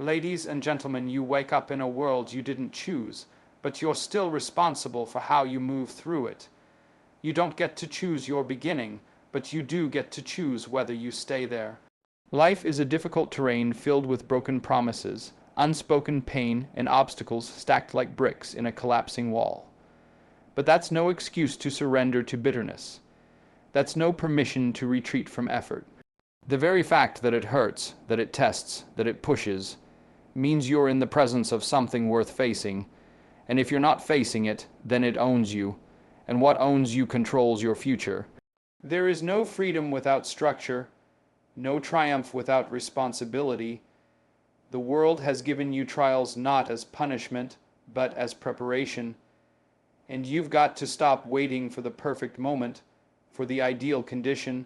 Ladies and gentlemen, you wake up in a world you didn't choose, but you're still responsible for how you move through it. You don't get to choose your beginning, but you do get to choose whether you stay there. Life is a difficult terrain filled with broken promises, unspoken pain, and obstacles stacked like bricks in a collapsing wall. But that's no excuse to surrender to bitterness. That's no permission to retreat from effort. The very fact that it hurts, that it tests, that it pushes, means you're in the presence of something worth facing, and if you're not facing it, then it owns you, and what owns you controls your future. There is no freedom without structure, no triumph without responsibility. The world has given you trials not as punishment, but as preparation, and you've got to stop waiting for the perfect moment, for the ideal condition,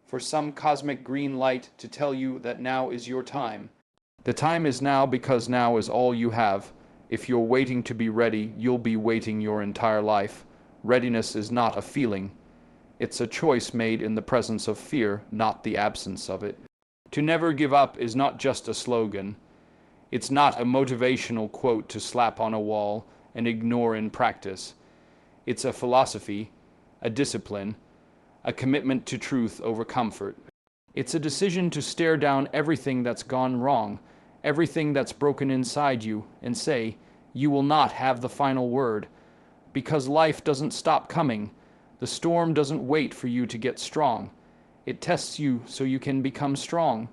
for some cosmic green light to tell you that now is your time. The time is now because now is all you have. If you're waiting to be ready, you'll be waiting your entire life. Readiness is not a feeling. It's a choice made in the presence of fear, not the absence of it. To never give up is not just a slogan. It's not a motivational quote to slap on a wall and ignore in practice. It's a philosophy, a discipline, a commitment to truth over comfort. It's a decision to stare down everything that's gone wrong, everything that's broken inside you, and say, you will not have the final word, because life doesn't stop coming. The storm doesn't wait for you to get strong. It tests you so you can become strong.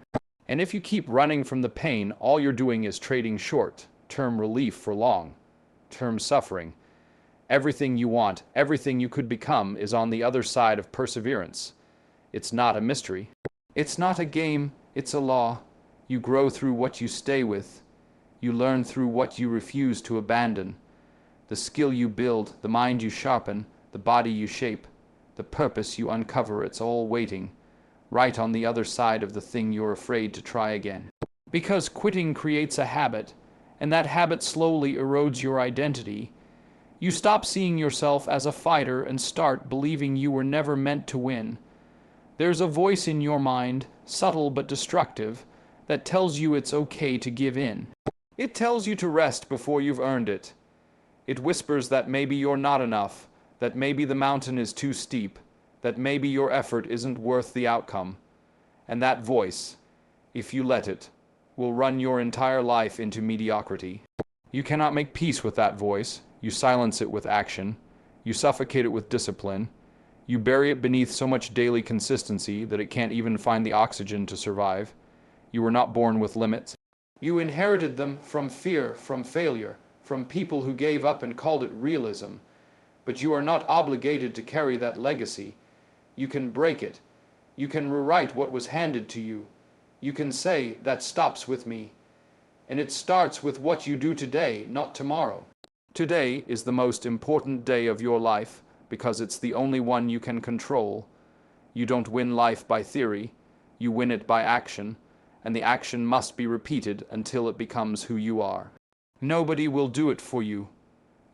And if you keep running from the pain, all you're doing is trading short-term relief for long-term suffering. Everything you want, everything you could become is on the other side of perseverance. It's not a mystery. It's not a game, it's a law. You grow through what you stay with. You learn through what you refuse to abandon. The skill you build, the mind you sharpen, the body you shape, the purpose you uncover, it's all waiting, right on the other side of the thing you're afraid to try again. Because quitting creates a habit, and that habit slowly erodes your identity. You stop seeing yourself as a fighter and start believing you were never meant to win. There's a voice in your mind, subtle but destructive, that tells you it's okay to give in. It tells you to rest before you've earned it. It whispers that maybe you're not enough, that maybe the mountain is too steep, that maybe your effort isn't worth the outcome. And that voice, if you let it, will run your entire life into mediocrity. You cannot make peace with that voice. You silence it with action. You suffocate it with discipline. You bury it beneath so much daily consistency that it can't even find the oxygen to survive. You were not born with limits. You inherited them from fear, from failure, from people who gave up and called it realism. But you are not obligated to carry that legacy. You can break it. You can rewrite what was handed to you. You can say, that stops with me. And it starts with what you do today, not tomorrow. Today is the most important day of your life because it's the only one you can control. You don't win life by theory, you win it by action, and the action must be repeated until it becomes who you are. Nobody will do it for you.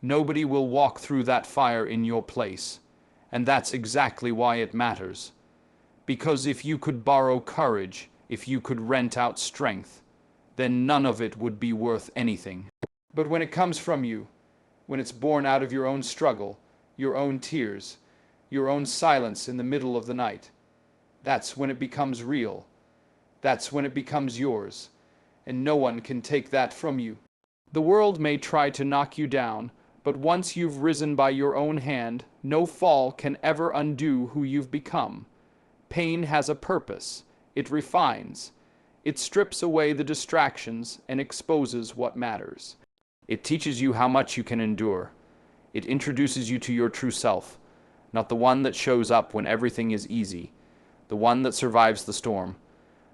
Nobody will walk through that fire in your place, and that's exactly why it matters. Because if you could borrow courage, if you could rent out strength, then none of it would be worth anything. But when it comes from you, when it's born out of your own struggle, your own tears, your own silence in the middle of the night, that's when it becomes real. That's when it becomes yours, and no one can take that from you. The world may try to knock you down, but once you've risen by your own hand, no fall can ever undo who you've become. Pain has a purpose. It refines. It strips away the distractions and exposes what matters. It teaches you how much you can endure. It introduces you to your true self, not the one that shows up when everything is easy, the one that survives the storm,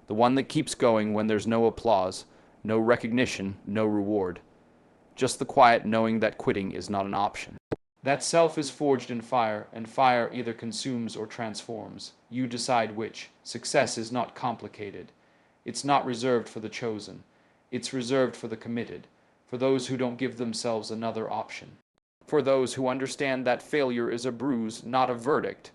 the one that keeps going when there's no applause, no recognition, no reward. Just the quiet knowing that quitting is not an option. That self is forged in fire, and fire either consumes or transforms. You decide which. Success is not complicated. It's not reserved for the chosen. It's reserved for the committed, for those who don't give themselves another option. For those who understand that failure is a bruise, not a verdict.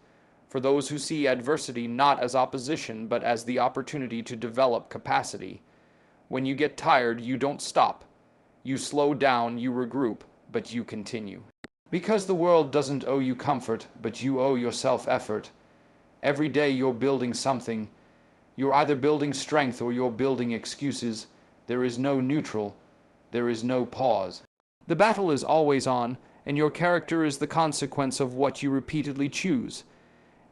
For those who see adversity not as opposition, but as the opportunity to develop capacity. When you get tired, you don't stop. You slow down, you regroup, but you continue. Because the world doesn't owe you comfort, but you owe yourself effort. Every day you're building something. You're either building strength or you're building excuses. There is no neutral. There is no pause. The battle is always on, and your character is the consequence of what you repeatedly choose.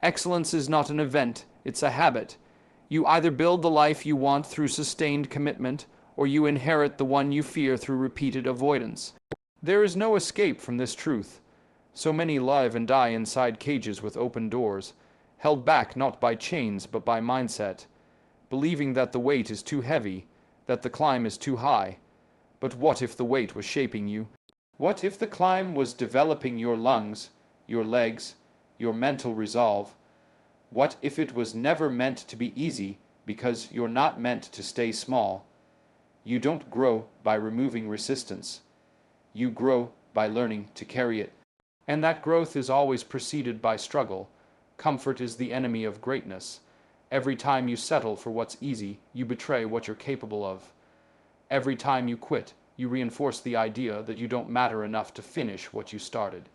Excellence is not an event, it's a habit. You either build the life you want through sustained commitment, or you inherit the one you fear through repeated avoidance. There is no escape from this truth. So many live and die inside cages with open doors, held back not by chains but by mindset, believing that the weight is too heavy, that the climb is too high. But what if the weight was shaping you? What if the climb was developing your lungs, your legs, your mental resolve? What if it was never meant to be easy because you're not meant to stay small? You don't grow by removing resistance. You grow by learning to carry it. And that growth is always preceded by struggle. Comfort is the enemy of greatness. Every time you settle for what's easy, you betray what you're capable of. Every time you quit, you reinforce the idea that you don't matter enough to finish what you started.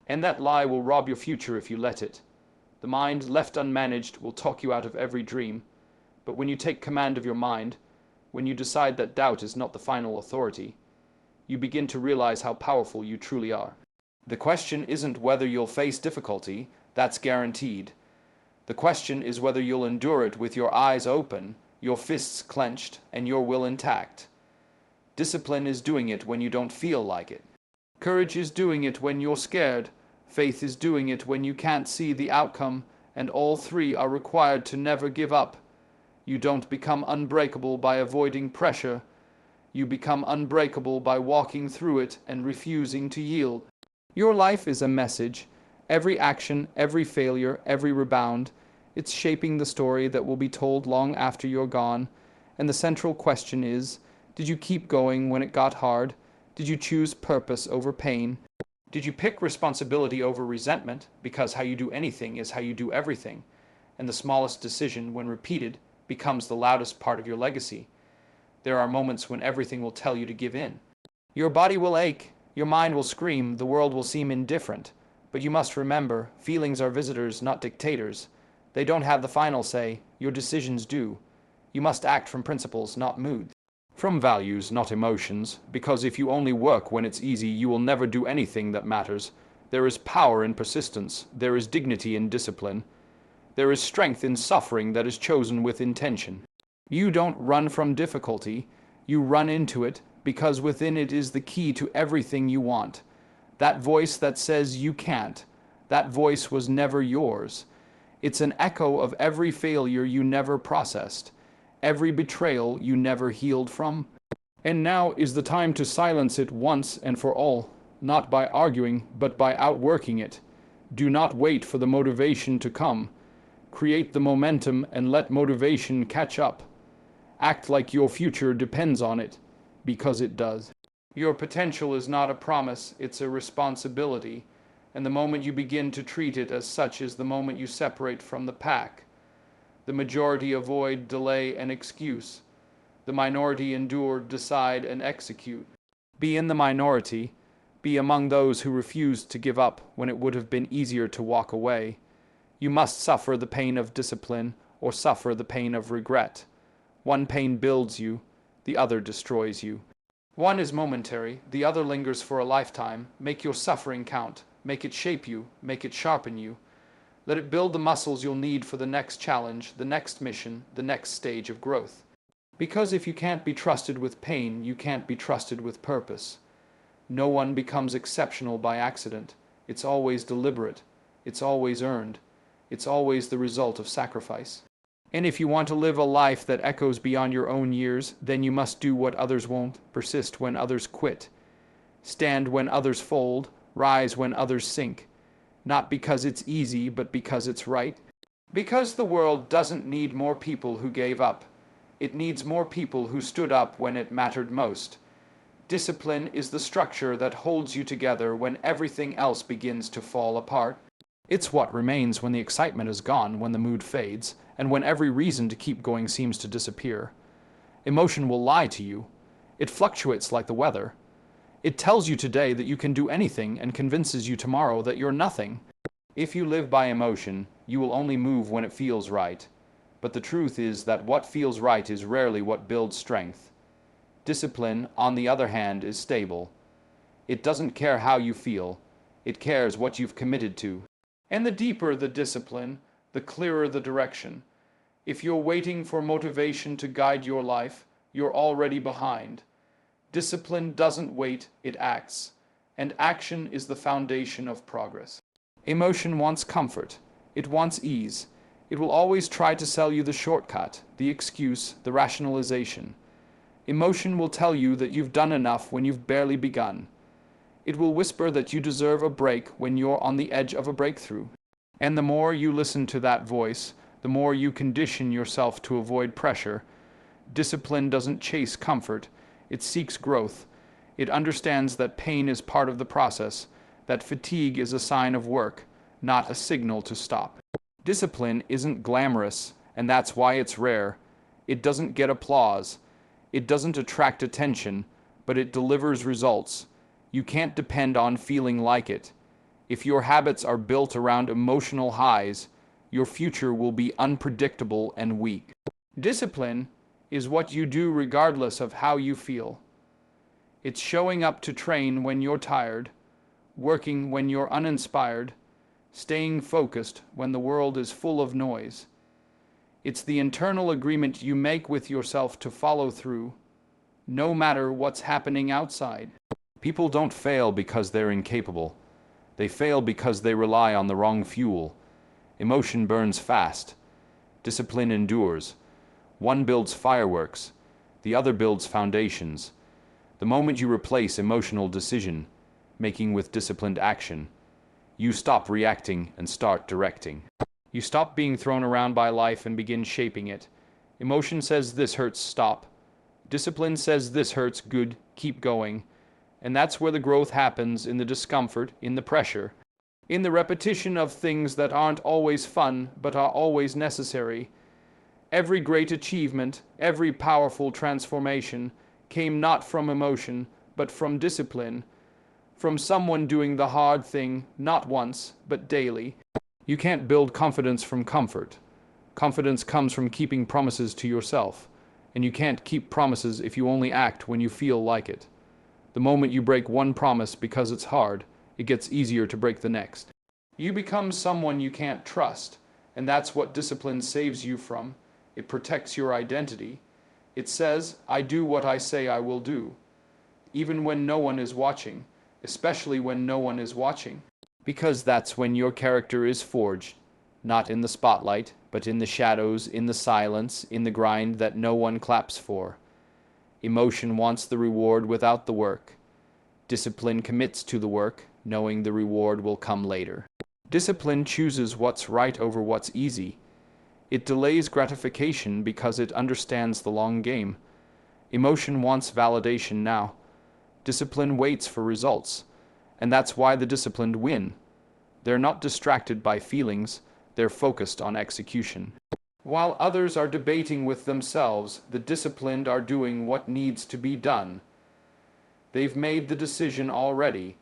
And that lie will rob your future if you let it. The mind, left unmanaged, will talk you out of every dream. But when you take command of your mind, when you decide that doubt is not the final authority, you begin to realize how powerful you truly are. The question isn't whether you'll face difficulty, that's guaranteed. The question is whether you'll endure it with your eyes open, your fists clenched, and your will intact. Discipline is doing it when you don't feel like it. Courage is doing it when you're scared. Faith is doing it when you can't see the outcome, and all three are required to never give up. You don't become unbreakable by avoiding pressure. You become unbreakable by walking through it and refusing to yield. Your life is a message. Every action, every failure, every rebound, it's shaping the story that will be told long after you're gone. And the central question is, did you keep going when it got hard? Did you choose purpose over pain? Did you pick responsibility over resentment? Because how you do anything is how you do everything. And the smallest decision, when repeated, becomes the loudest part of your legacy. There are moments when everything will tell you to give in. Your body will ache, your mind will scream, the world will seem indifferent. But you must remember, feelings are visitors, not dictators. They don't have the final say, your decisions do. You must act from principles, not moods. From values, not emotions, because if you only work when it's easy, you will never do anything that matters. There is power in persistence, there is dignity in discipline. There is strength in suffering that is chosen with intention. You don't run from difficulty, you run into it, because within it is the key to everything you want. That voice that says you can't, that voice was never yours. It's an echo of every failure you never processed, every betrayal you never healed from. And now is the time to silence it once and for all, not by arguing, but by outworking it. Do not wait for the motivation to come. Create the momentum and let motivation catch up. Act like your future depends on it, because it does. Your potential is not a promise, it's a responsibility, and the moment you begin to treat it as such is the moment you separate from the pack. The majority avoid, delay, and excuse. The minority endure, decide, and execute. Be in the minority. Be among those who refused to give up when it would have been easier to walk away. You must suffer the pain of discipline or suffer the pain of regret. One pain builds you, the other destroys you. One is momentary, the other lingers for a lifetime. Make your suffering count. Make it shape you. Make it sharpen you. Let it build the muscles you'll need for the next challenge, the next mission, the next stage of growth. Because if you can't be trusted with pain, you can't be trusted with purpose. No one becomes exceptional by accident. It's always deliberate. It's always earned. It's always the result of sacrifice. And if you want to live a life that echoes beyond your own years, then you must do what others won't, persist when others quit, stand when others fold, rise when others sink. Not because it's easy, but because it's right. Because the world doesn't need more people who gave up. It needs more people who stood up when it mattered most. Discipline is the structure that holds you together when everything else begins to fall apart. It's what remains when the excitement is gone, when the mood fades, and when every reason to keep going seems to disappear. Emotion will lie to you. It fluctuates like the weather. It tells you today that you can do anything and convinces you tomorrow that you're nothing. If you live by emotion, you will only move when it feels right. But the truth is that what feels right is rarely what builds strength. Discipline, on the other hand, is stable. It doesn't care how you feel. It cares what you've committed to. And the deeper the discipline, the clearer the direction. If you're waiting for motivation to guide your life, you're already behind. Discipline doesn't wait, it acts. And action is the foundation of progress. Emotion wants comfort. It wants ease. It will always try to sell you the shortcut, the excuse, the rationalization. Emotion will tell you that you've done enough when you've barely begun. It will whisper that you deserve a break when you're on the edge of a breakthrough. And the more you listen to that voice, the more you condition yourself to avoid pressure. Discipline doesn't chase comfort. It seeks growth. It understands that pain is part of the process, that fatigue is a sign of work, not a signal to stop. Discipline isn't glamorous, and that's why it's rare. It doesn't get applause. It doesn't attract attention, but it delivers results. You can't depend on feeling like it. If your habits are built around emotional highs, your future will be unpredictable and weak. Discipline is what you do regardless of how you feel. It's showing up to train when you're tired, working when you're uninspired, staying focused when the world is full of noise. It's the internal agreement you make with yourself to follow through, no matter what's happening outside. People don't fail because they're incapable. They fail because they rely on the wrong fuel. Emotion burns fast. Discipline endures. One builds fireworks. The other builds foundations. The moment you replace emotional decision making with disciplined action, you stop reacting and start directing. You stop being thrown around by life and begin shaping it. Emotion says this hurts, stop. Discipline says this hurts, good, keep going. And that's where the growth happens, in the discomfort, in the pressure, in the repetition of things that aren't always fun but are always necessary. Every great achievement, every powerful transformation came not from emotion but from discipline, from someone doing the hard thing not once but daily. You can't build confidence from comfort. Confidence comes from keeping promises to yourself, and you can't keep promises if you only act when you feel like it. The moment you break one promise because it's hard, it gets easier to break the next. You become someone you can't trust, and that's what discipline saves you from. It protects your identity. It says, I do what I say I will do, even when no one is watching, especially when no one is watching. Because that's when your character is forged, not in the spotlight, but in the shadows, in the silence, in the grind that no one claps for. Emotion wants the reward without the work. Discipline commits to the work, knowing the reward will come later. Discipline chooses what's right over what's easy. It delays gratification because it understands the long game. Emotion wants validation now. Discipline waits for results. And that's why the disciplined win. They're not distracted by feelings, they're focused on execution. While others are debating with themselves, the disciplined are doing what needs to be done. They've made the decision already.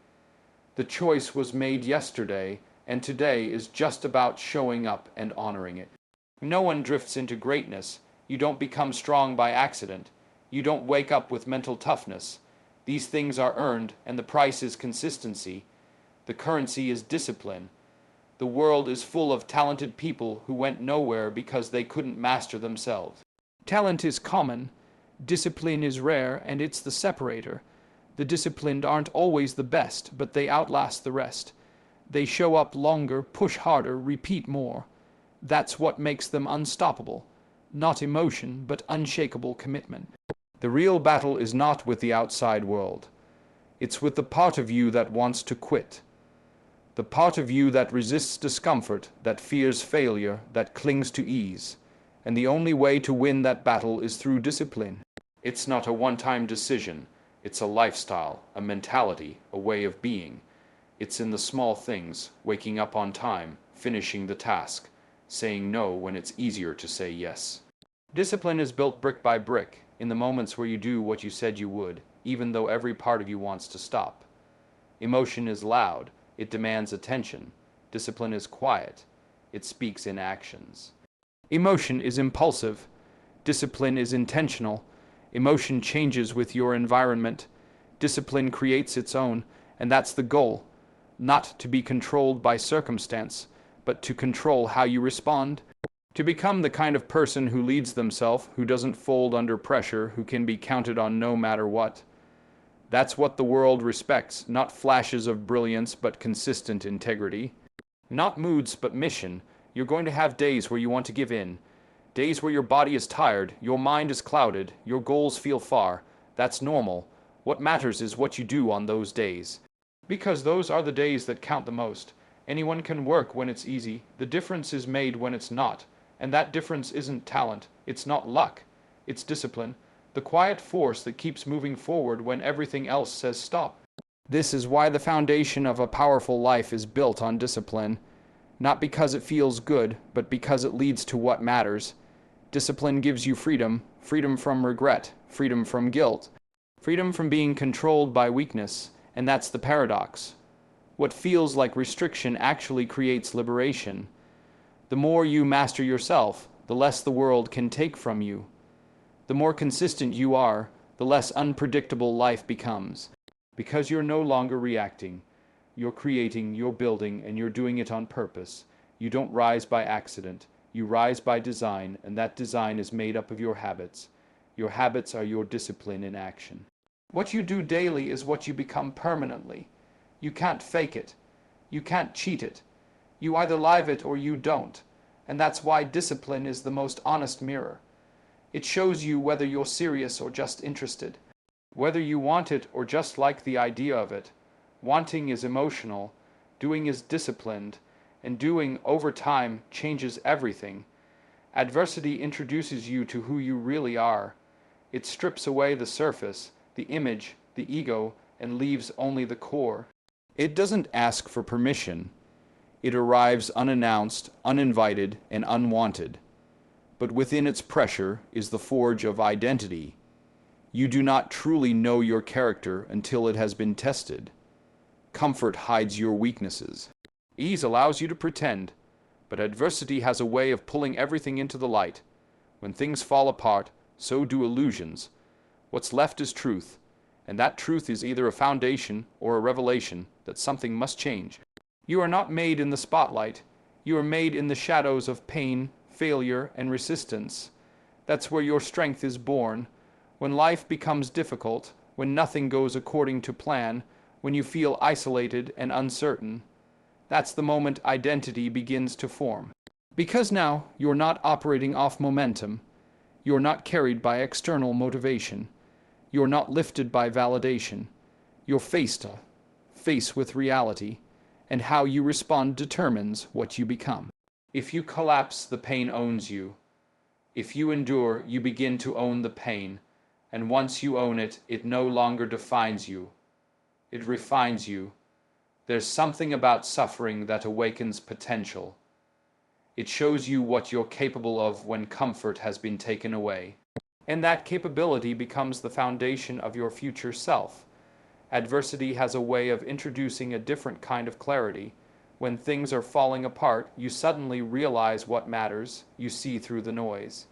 The choice was made yesterday, and today is just about showing up and honoring it. No one drifts into greatness. You don't become strong by accident. You don't wake up with mental toughness. These things are earned, and the price is consistency. The currency is discipline. The world is full of talented people who went nowhere because they couldn't master themselves. Talent is common. Discipline is rare, and it's the separator. The disciplined aren't always the best, but they outlast the rest. They show up longer, push harder, repeat more. That's what makes them unstoppable. Not emotion, but unshakable commitment. The real battle is not with the outside world. It's with the part of you that wants to quit. The part of you that resists discomfort, that fears failure, that clings to ease. And the only way to win that battle is through discipline. It's not a one-time decision. It's a lifestyle, a mentality, a way of being. It's in the small things, waking up on time, finishing the task, saying no when it's easier to say yes. Discipline is built brick by brick. in the moments where you do what you said you would, even though every part of you wants to stop. Emotion is loud. It demands attention. Discipline is quiet. It speaks in actions. Emotion is impulsive. Discipline is intentional. Emotion changes with your environment. Discipline creates its own, and that's the goal. Not to be controlled by circumstance, but to control how you respond. To become the kind of person who leads themselves, who doesn't fold under pressure, who can be counted on no matter what. That's what the world respects, not flashes of brilliance, but consistent integrity. Not moods, but mission. You're going to have days where you want to give in. Days where your body is tired, your mind is clouded, your goals feel far. That's normal. What matters is what you do on those days. Because those are the days that count the most. Anyone can work when it's easy. The difference is made when it's not. And that difference isn't talent. It's not luck. It's discipline. The quiet force that keeps moving forward when everything else says stop. This is why the foundation of a powerful life is built on discipline. Not because it feels good, but because it leads to what matters. Discipline gives you freedom, freedom from regret, freedom from guilt, freedom from being controlled by weakness, and that's the paradox. What feels like restriction actually creates liberation. The more you master yourself, the less the world can take from you. The more consistent you are, the less unpredictable life becomes. Because you're no longer reacting. You're creating, you're building, and you're doing it on purpose. You don't rise by accident. You rise by design, and that design is made up of your habits. Your habits are your discipline in action. What you do daily is what you become permanently. You can't fake it. You can't cheat it. You either live it or you don't. And that's why discipline is the most honest mirror. It shows you whether you're serious or just interested. Whether you want it or just like the idea of it. Wanting is emotional. Doing is disciplined. And doing over time changes everything. Adversity introduces you to who you really are. It strips away the surface, the image, the ego, and leaves only the core. It doesn't ask for permission. It arrives unannounced, uninvited, and unwanted. But within its pressure is the forge of identity. You do not truly know your character until it has been tested. Comfort hides your weaknesses. Ease allows you to pretend, but adversity has a way of pulling everything into the light. When things fall apart, so do illusions. What's left is truth, and that truth is either a foundation or a revelation that something must change. You are not made in the spotlight. You are made in the shadows of pain, failure, and resistance. That's where your strength is born. When life becomes difficult, when nothing goes according to plan, when you feel isolated and uncertain, that's the moment identity begins to form. Because now you're not operating off momentum. You're not carried by external motivation. You're not lifted by validation. You're face with reality, and how you respond determines what you become. If you collapse, the pain owns you. If you endure, you begin to own the pain, and once you own it, it no longer defines you. It refines you. There's something about suffering that awakens potential. It shows you what you're capable of when comfort has been taken away. And that capability becomes the foundation of your future self. Adversity has a way of introducing a different kind of clarity. When things are falling apart, you suddenly realize what matters. You see through the noise.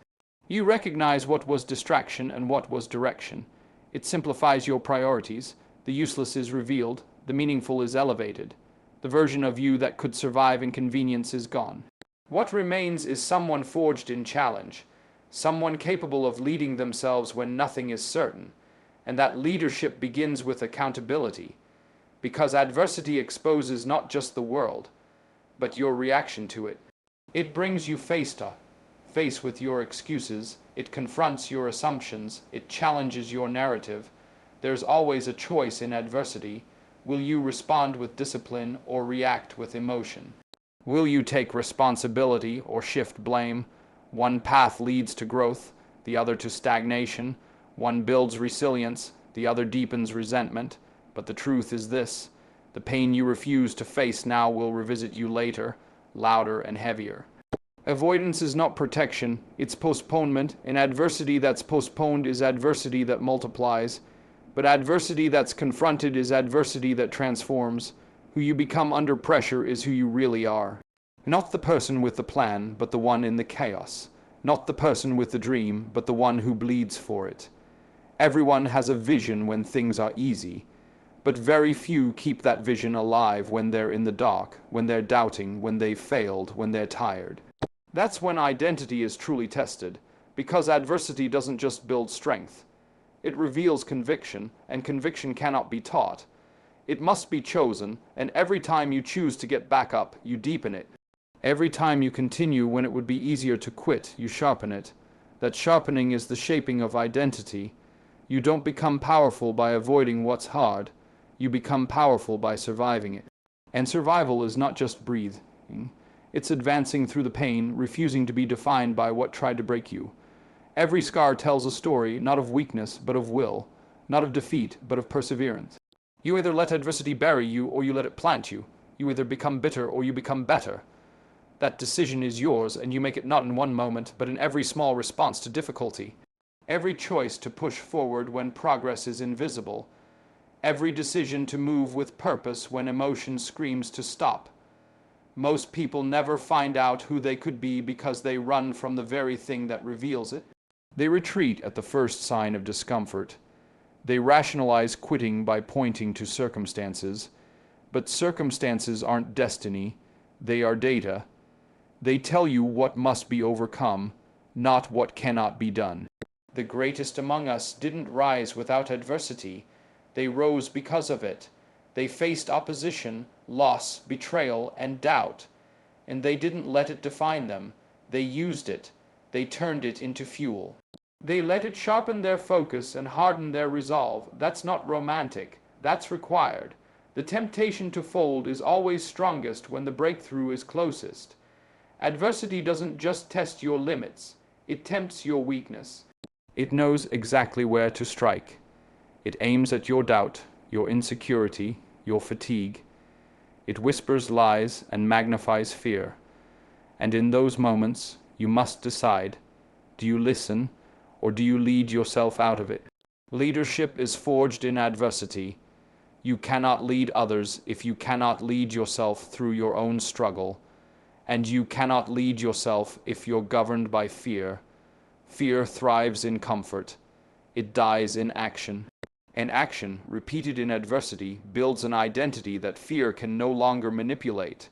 You recognize what was distraction and what was direction. It simplifies your priorities. The useless is revealed. The meaningful is elevated. The version of you that could survive inconvenience is gone. What remains is someone forged in challenge, someone capable of leading themselves when nothing is certain, and that leadership begins with accountability, because adversity exposes not just the world, but your reaction to it. It brings you face with your excuses, it confronts your assumptions, it challenges your narrative. There's always a choice in adversity. Will you respond with discipline or react with emotion? Will you take responsibility or shift blame? One path leads to growth, the other to stagnation. One builds resilience, the other deepens resentment. But the truth is this: the pain you refuse to face now will revisit you later, louder and heavier. Avoidance is not protection, it's postponement, and adversity that's postponed is adversity that multiplies. But adversity that's confronted is adversity that transforms. Who you become under pressure is who you really are. Not the person with the plan, but the one in the chaos. Not the person with the dream, but the one who bleeds for it. Everyone has a vision when things are easy, but very few keep that vision alive when they're in the dark, when they're doubting, when they've failed, when they're tired. That's when identity is truly tested, because adversity doesn't just build strength. It reveals conviction, and conviction cannot be taught. It must be chosen, and every time you choose to get back up, you deepen it. Every time you continue when it would be easier to quit, you sharpen it. That sharpening is the shaping of identity. You don't become powerful by avoiding what's hard. You become powerful by surviving it. And survival is not just breathing. It's advancing through the pain, refusing to be defined by what tried to break you. Every scar tells a story, not of weakness, but of will. Not of defeat, but of perseverance. You either let adversity bury you, or you let it plant you. You either become bitter, or you become better. That decision is yours, and you make it not in one moment, but in every small response to difficulty. Every choice to push forward when progress is invisible. Every decision to move with purpose when emotion screams to stop. Most people never find out who they could be because they run from the very thing that reveals it. They retreat at the first sign of discomfort. They rationalize quitting by pointing to circumstances. But circumstances aren't destiny, they are data. They tell you what must be overcome, not what cannot be done. The greatest among us didn't rise without adversity. They rose because of it. They faced opposition, loss, betrayal, and doubt. And they didn't let it define them. They used it. They turned it into fuel. They let it sharpen their focus and harden their resolve. That's not romantic. That's required. The temptation to fold is always strongest when the breakthrough is closest. Adversity doesn't just test your limits. It tempts your weakness. It knows exactly where to strike. It aims at your doubt, your insecurity, your fatigue. It whispers lies and magnifies fear. And in those moments, you must decide, do you listen, or do you lead yourself out of it? Leadership is forged in adversity. You cannot lead others if you cannot lead yourself through your own struggle. And you cannot lead yourself if you're governed by fear. Fear thrives in comfort. It dies in action. And action, repeated in adversity, builds an identity that fear can no longer manipulate.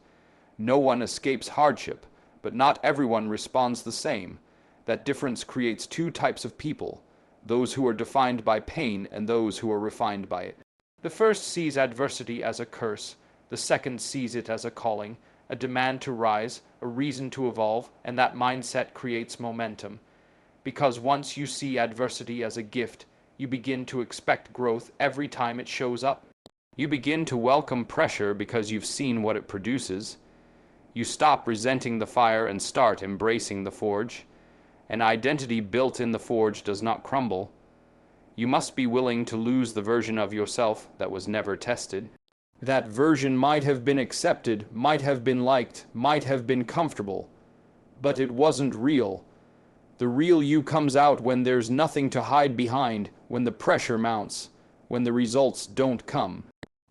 No one escapes hardship, but not everyone responds the same. That difference creates two types of people, those who are defined by pain and those who are refined by it. The first sees adversity as a curse. The second sees it as a calling, a demand to rise, a reason to evolve, and that mindset creates momentum. Because once you see adversity as a gift, you begin to expect growth every time it shows up. You begin to welcome pressure because you've seen what it produces. You stop resenting the fire and start embracing the forge. An identity built in the forge does not crumble. You must be willing to lose the version of yourself that was never tested. That version might have been accepted, might have been liked, might have been comfortable, but it wasn't real. The real you comes out when there's nothing to hide behind, when the pressure mounts, when the results don't come,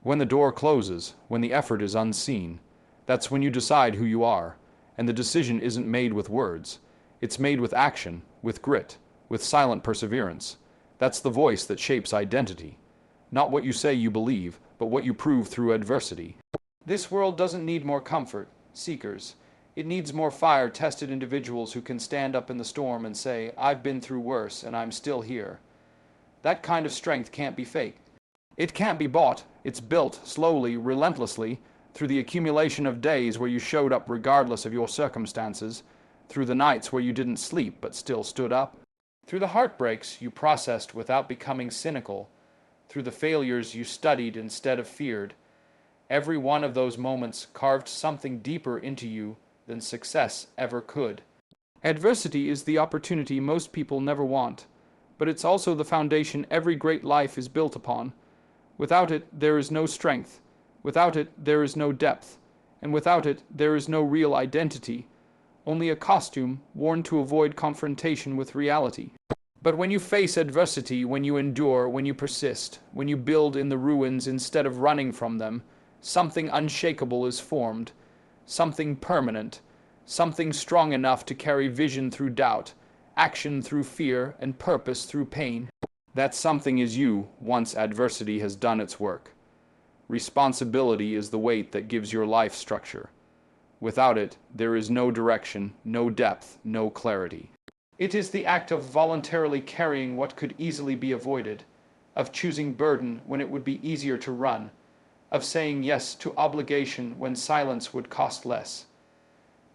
when the door closes, when the effort is unseen. That's when you decide who you are, and the decision isn't made with words. It's made with action, with grit, with silent perseverance. That's the voice that shapes identity. Not what you say you believe, but what you prove through adversity. This world doesn't need more comfort, seekers. It needs more fire-tested individuals who can stand up in the storm and say, I've been through worse and I'm still here. That kind of strength can't be faked. It can't be bought. It's built, slowly, relentlessly, through the accumulation of days where you showed up regardless of your circumstances, through the nights where you didn't sleep but still stood up, through the heartbreaks you processed without becoming cynical, through the failures you studied instead of feared. Every one of those moments carved something deeper into you than success ever could. Adversity is the opportunity most people never want, but it's also the foundation every great life is built upon. Without it, there is no strength. Without it, there is no depth. And without it, there is no real identity. only a costume worn to avoid confrontation with reality. But when you face adversity, when you endure, when you persist, when you build in the ruins instead of running from them, something unshakable is formed, something permanent, something strong enough to carry vision through doubt, action through fear, and purpose through pain. That something is you once adversity has done its work. Responsibility is the weight that gives your life structure. Without it, there is no direction, no depth, no clarity. It is the act of voluntarily carrying what could easily be avoided, of choosing burden when it would be easier to run, of saying yes to obligation when silence would cost less.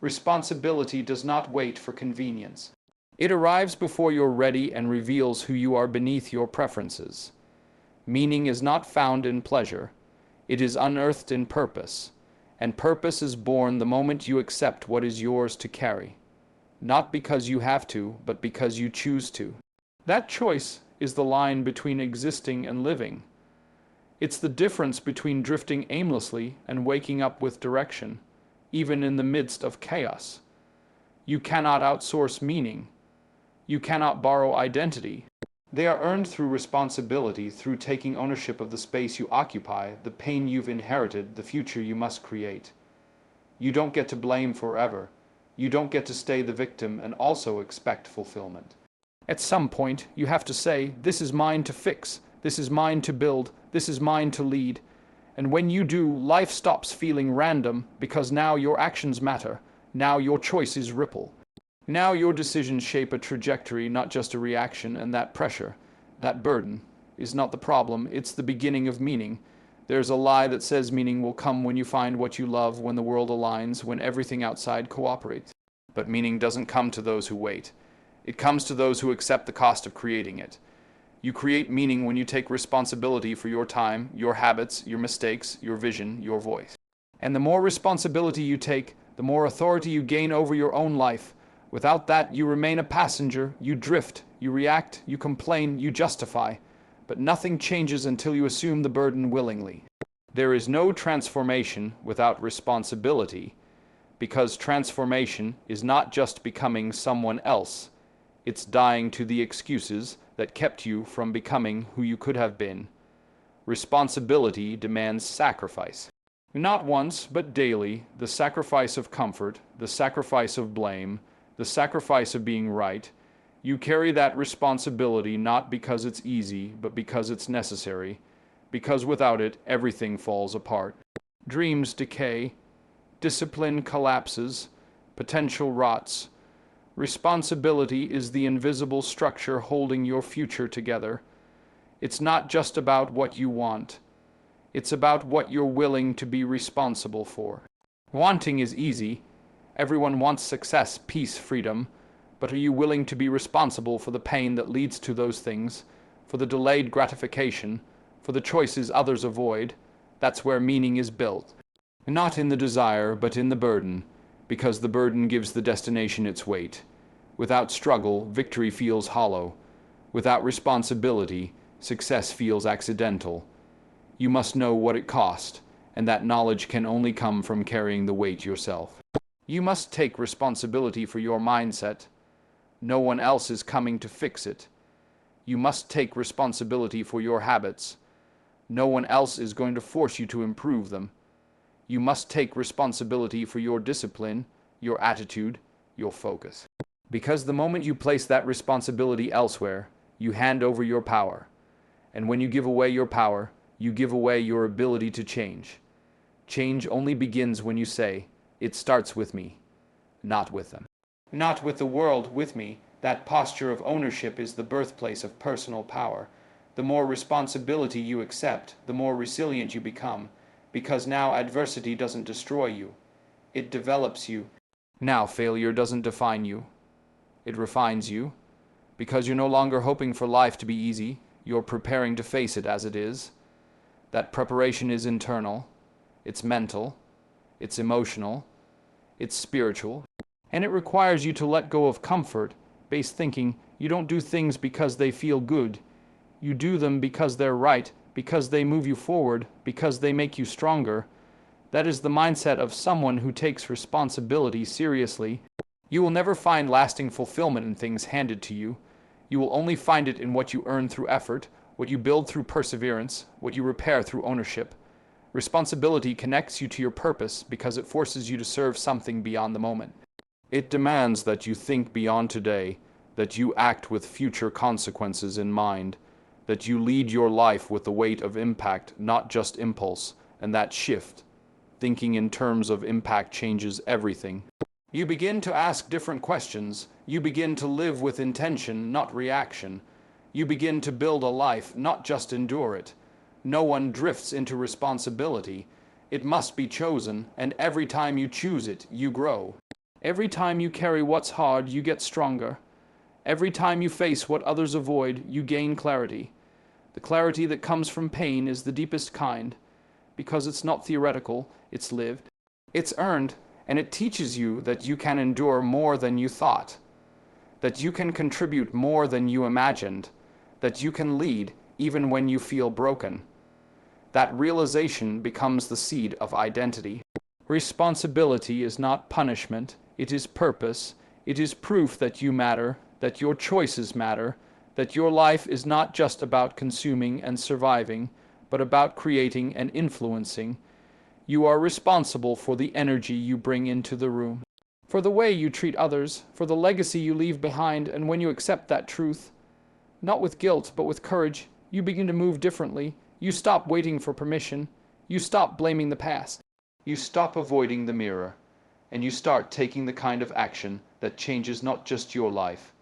Responsibility does not wait for convenience. It arrives before you're ready and reveals who you are beneath your preferences. Meaning is not found in pleasure. It is unearthed in purpose, and purpose is born the moment you accept what is yours to carry. Not because you have to, but because you choose to. That choice is the line between existing and living. It's the difference between drifting aimlessly and waking up with direction, even in the midst of chaos. You cannot outsource meaning. You cannot borrow identity. They are earned through responsibility, through taking ownership of the space you occupy, the pain you've inherited, the future you must create. You don't get to blame forever. You don't get to stay the victim and also expect fulfillment. At some point, you have to say, this is mine to fix, this is mine to build, this is mine to lead. And when you do, life stops feeling random because now your actions matter. Now your choices ripple. Now your decisions shape a trajectory, not just a reaction, and that pressure, that burden, is not the problem, it's the beginning of meaning. There's a lie that says meaning will come when you find what you love, when the world aligns, when everything outside cooperates. But meaning doesn't come to those who wait. It comes to those who accept the cost of creating it. You create meaning when you take responsibility for your time, your habits, your mistakes, your vision, your voice. And the more responsibility you take, the more authority you gain over your own life. Without that, you remain a passenger, you drift, you react, you complain, you justify. But nothing changes until you assume the burden willingly. There is no transformation without responsibility, because transformation is not just becoming someone else. It's dying to the excuses that kept you from becoming who you could have been. Responsibility demands sacrifice. Not once, but daily, the sacrifice of comfort, the sacrifice of blame, the sacrifice of being right. You carry that responsibility not because it's easy, but because it's necessary, because without it, everything falls apart. Dreams decay, discipline collapses, potential rots. Responsibility is the invisible structure holding your future together. It's not just about what you want. It's about what you're willing to be responsible for. Wanting is easy. Everyone wants success, peace, freedom. But are you willing to be responsible for the pain that leads to those things, for the delayed gratification, for the choices others avoid? That's where meaning is built. Not in the desire, but in the burden, because the burden gives the destination its weight. Without struggle, victory feels hollow. Without responsibility, success feels accidental. You must know what it cost, and that knowledge can only come from carrying the weight yourself. You must take responsibility for your mindset. No one else is coming to fix it. You must take responsibility for your habits. No one else is going to force you to improve them. You must take responsibility for your discipline, your attitude, your focus. Because the moment you place that responsibility elsewhere, you hand over your power. And when you give away your power, you give away your ability to change. Change only begins when you say, it starts with me, not with them. Not with the world, with me. That posture of ownership is the birthplace of personal power. The more responsibility you accept, the more resilient you become, because now adversity doesn't destroy you. It develops you. Now failure doesn't define you. It refines you. Because you're no longer hoping for life to be easy, you're preparing to face it as it is. That preparation is internal, it's mental, it's emotional, it's spiritual, and it requires you to let go of comfort-based thinking. You don't do things because they feel good. You do them because they're right, because they move you forward, because they make you stronger. That is the mindset of someone who takes responsibility seriously. You will never find lasting fulfillment in things handed to you. You will only find it in what you earn through effort, what you build through perseverance, what you repair through ownership. Responsibility connects you to your purpose because it forces you to serve something beyond the moment. It demands that you think beyond today, that you act with future consequences in mind, that you lead your life with the weight of impact, not just impulse, and that shift, thinking in terms of impact, changes everything. You begin to ask different questions. You begin to live with intention, not reaction. You begin to build a life, not just endure it. No one drifts into responsibility. It must be chosen, and every time you choose it, you grow. Every time you carry what's hard, you get stronger. Every time you face what others avoid, you gain clarity. The clarity that comes from pain is the deepest kind, because it's not theoretical, it's lived. It's earned, and it teaches you that you can endure more than you thought, that you can contribute more than you imagined, that you can lead even when you feel broken. That realization becomes the seed of identity. Responsibility is not punishment, it is purpose. It is proof that you matter, that your choices matter, that your life is not just about consuming and surviving, but about creating and influencing. You are responsible for the energy you bring into the room, for the way you treat others, for the legacy you leave behind, and when you accept that truth, not with guilt, but with courage, you begin to move differently. You stop waiting for permission. You stop blaming the past. You stop avoiding the mirror, and you start taking the kind of action that changes not just your life,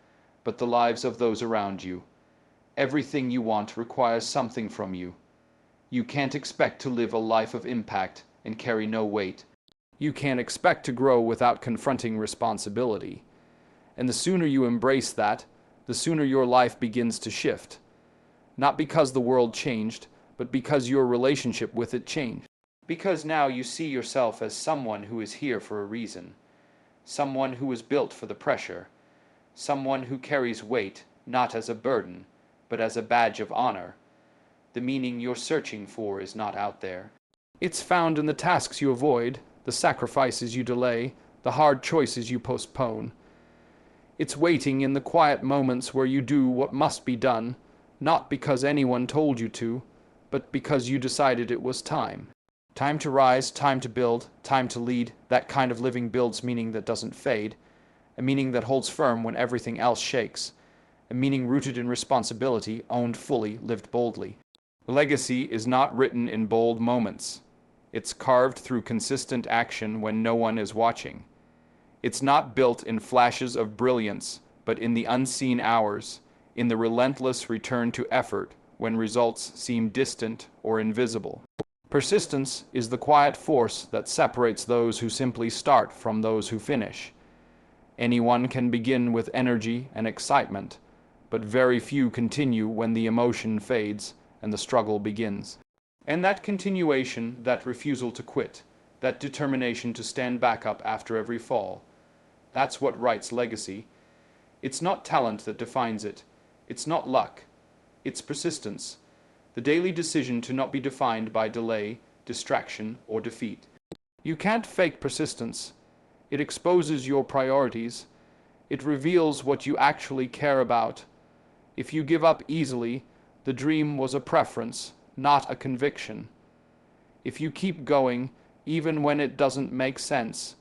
but the lives of those around you. Everything you want requires something from you. You can't expect to live a life of impact and carry no weight. You can't expect to grow without confronting responsibility. And the sooner you embrace that, the sooner your life begins to shift. Not because the world changed, but because your relationship with it changed. Because now you see yourself as someone who is here for a reason. Someone who was built for the pressure. Someone who carries weight, not as a burden, but as a badge of honor. The meaning you're searching for is not out there. It's found in the tasks you avoid, the sacrifices you delay, the hard choices you postpone. It's waiting in the quiet moments where you do what must be done, not because anyone told you to, but because you decided it was time. Time to rise, time to build, time to lead. That kind of living builds meaning that doesn't fade, a meaning that holds firm when everything else shakes, a meaning rooted in responsibility, owned fully, lived boldly. Legacy is not written in bold moments. It's carved through consistent action when no one is watching. It's not built in flashes of brilliance, but in the unseen hours, in the relentless return to effort when results seem distant or invisible. Persistence is the quiet force that separates those who simply start from those who finish. Anyone can begin with energy and excitement, but very few continue when the emotion fades and the struggle begins. And that continuation, that refusal to quit, that determination to stand back up after every fall, that's what writes legacy. It's not talent that defines it. It's not luck. It's persistence. The daily decision to not be defined by delay, distraction, or defeat. You can't fake persistence. It exposes your priorities. It reveals what you actually care about. If you give up easily, the dream was a preference, not a conviction. If you keep going, even when it doesn't make sense,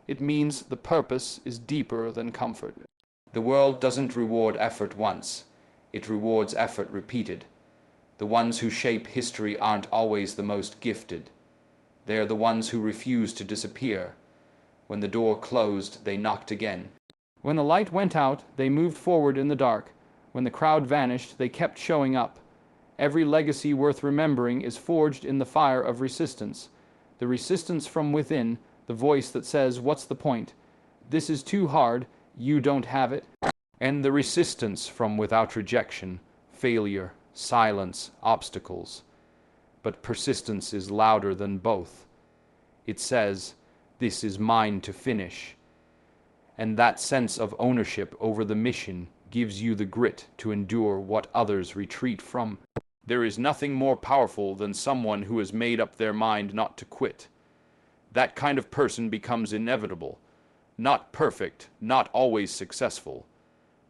it means the purpose is deeper than comfort. The world doesn't reward effort once. It rewards effort repeated. The ones who shape history aren't always the most gifted. They are the ones who refuse to disappear. When the door closed, they knocked again. When the light went out, they moved forward in the dark. When the crowd vanished, they kept showing up. Every legacy worth remembering is forged in the fire of resistance. The resistance from within, the voice that says, "What's the point? This is too hard. You don't have it." And the resistance from without rejection, failure, silence, obstacles. But persistence is louder than both. It says, "This is mine to finish." And that sense of ownership over the mission gives you the grit to endure what others retreat from. There is nothing more powerful than someone who has made up their mind not to quit. That kind of person becomes inevitable, Not perfect, not always successful,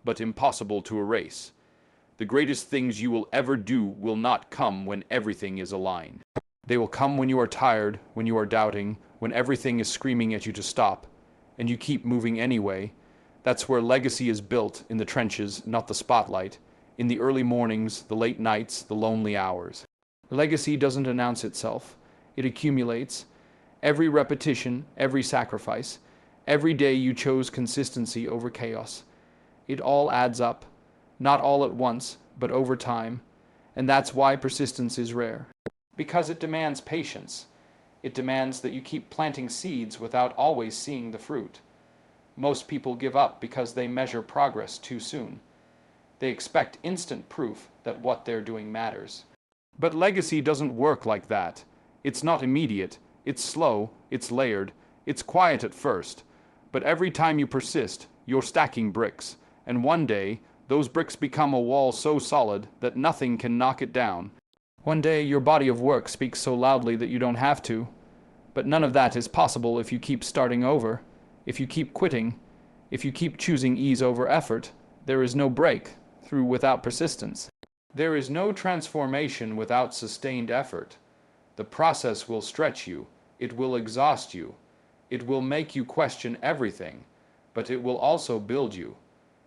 but impossible to erase. The greatest things you will ever do will not come when everything is aligned. They will come when you are tired, when you are doubting, when everything is screaming at you to stop, and you keep moving anyway. That's where legacy is built, in the trenches, not the spotlight, in the early mornings, the late nights, the lonely hours. Legacy doesn't announce itself. It accumulates. Every repetition, every sacrifice, every day you chose consistency over chaos. It all adds up, not all at once, but over time, and that's why persistence is rare. Because it demands patience. It demands that you keep planting seeds without always seeing the fruit. Most people give up because they measure progress too soon. They expect instant proof that what they're doing matters. But legacy doesn't work like that. It's not immediate, it's slow, it's layered, it's quiet at first. But every time you persist, you're stacking bricks, and one day, those bricks become a wall so solid that nothing can knock it down. One day, your body of work speaks so loudly that you don't have to. But none of that is possible if you keep starting over, if you keep quitting, if you keep choosing ease over effort. There is no breakthrough without persistence. There is no transformation without sustained effort. The process will stretch you, it will exhaust you, it will make you question everything, but it will also build you.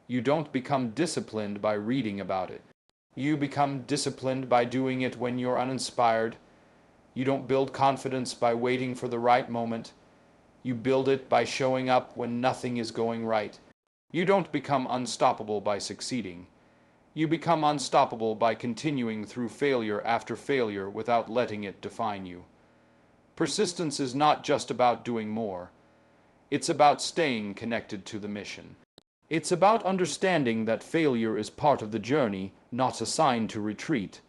You don't become disciplined by reading about it. You become disciplined by doing it when you're uninspired. You don't build confidence by waiting for the right moment. You build it by showing up when nothing is going right. You don't become unstoppable by succeeding. You become unstoppable by continuing through failure after failure without letting it define you. Persistence is not just about doing more. It's about staying connected to the mission. It's about understanding that failure is part of the journey, not a sign to retreat.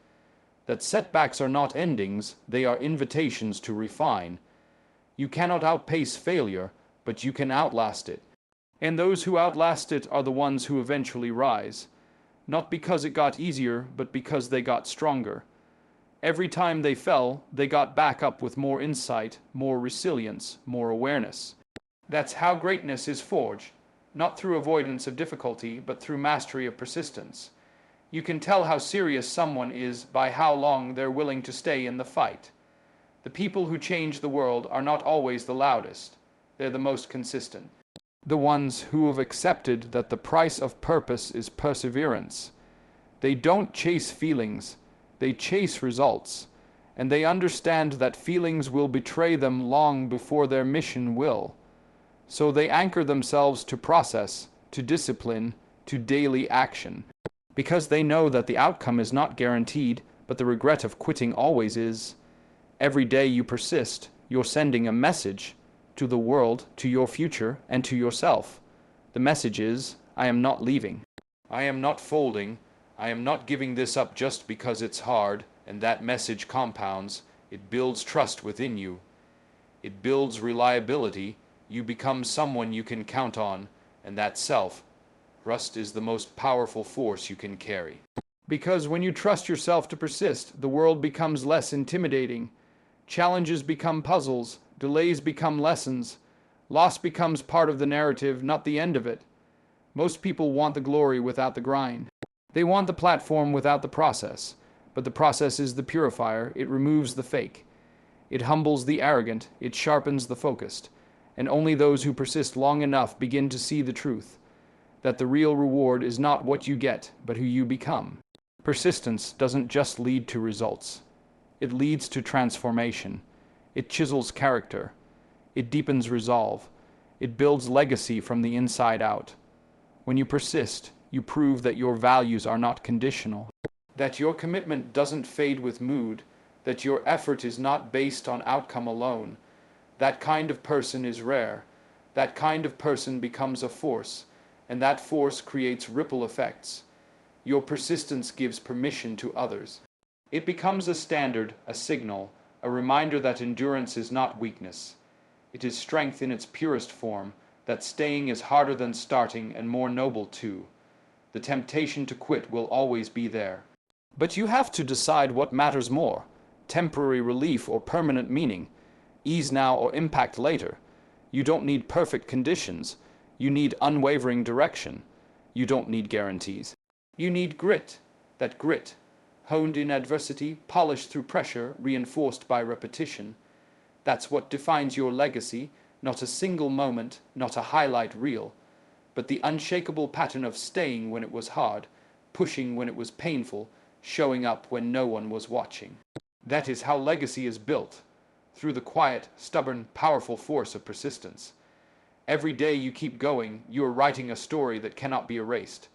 That setbacks are not endings, they are invitations to refine. You cannot outpace failure, but you can outlast it. And those who outlast it are the ones who eventually rise. Not because it got easier, but because they got stronger. Every time they fell, they got back up with more insight, more resilience, more awareness. That's how greatness is forged, not through avoidance of difficulty, but through mastery of persistence. You can tell how serious someone is by how long they're willing to stay in the fight. The people who change the world are not always the loudest. They're the most consistent. The ones who have accepted that the price of purpose is perseverance. They don't chase feelings, they chase results, and they understand that feelings will betray them long before their mission will. So they anchor themselves to process, to discipline, to daily action. Because they know that the outcome is not guaranteed, but the regret of quitting always is. Every day you persist, you're sending a message to the world, to your future, and to yourself. The message is, I am not leaving. I am not folding. I am not giving this up just because it's hard, and that message compounds. It builds trust within you. It builds reliability. You become someone you can count on, and that self-trust is the most powerful force you can carry. Because when you trust yourself to persist, the world becomes less intimidating. Challenges become puzzles, delays become lessons, loss becomes part of the narrative, not the end of it. Most people want the glory without the grind. They want the platform without the process, but the process is the purifier. It removes the fake. It humbles the arrogant. It sharpens the focused. And only those who persist long enough begin to see the truth, that the real reward is not what you get, but who you become. Persistence doesn't just lead to results. It leads to transformation. It chisels character. It deepens resolve. It builds legacy from the inside out. When you persist, you prove that your values are not conditional, that your commitment doesn't fade with mood, that your effort is not based on outcome alone. That kind of person is rare. That kind of person becomes a force, and that force creates ripple effects. Your persistence gives permission to others. It becomes a standard, a signal, a reminder that endurance is not weakness. It is strength in its purest form, that staying is harder than starting and more noble too. The temptation to quit will always be there. But you have to decide what matters more, temporary relief or permanent meaning, ease now or impact later. You don't need perfect conditions. You need unwavering direction. You don't need guarantees. You need grit. That grit, honed in adversity, polished through pressure, reinforced by repetition. That's what defines your legacy, not a single moment, not a highlight reel, but the unshakable pattern of staying when it was hard, pushing when it was painful, showing up when no one was watching. That is how legacy is built, through the quiet, stubborn, powerful force of persistence. Every day you keep going, you are writing a story that cannot be erased,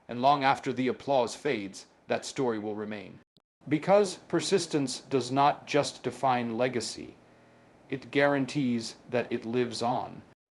and long after the applause fades, that story will remain. Because persistence does not just define legacy, it guarantees that it lives on.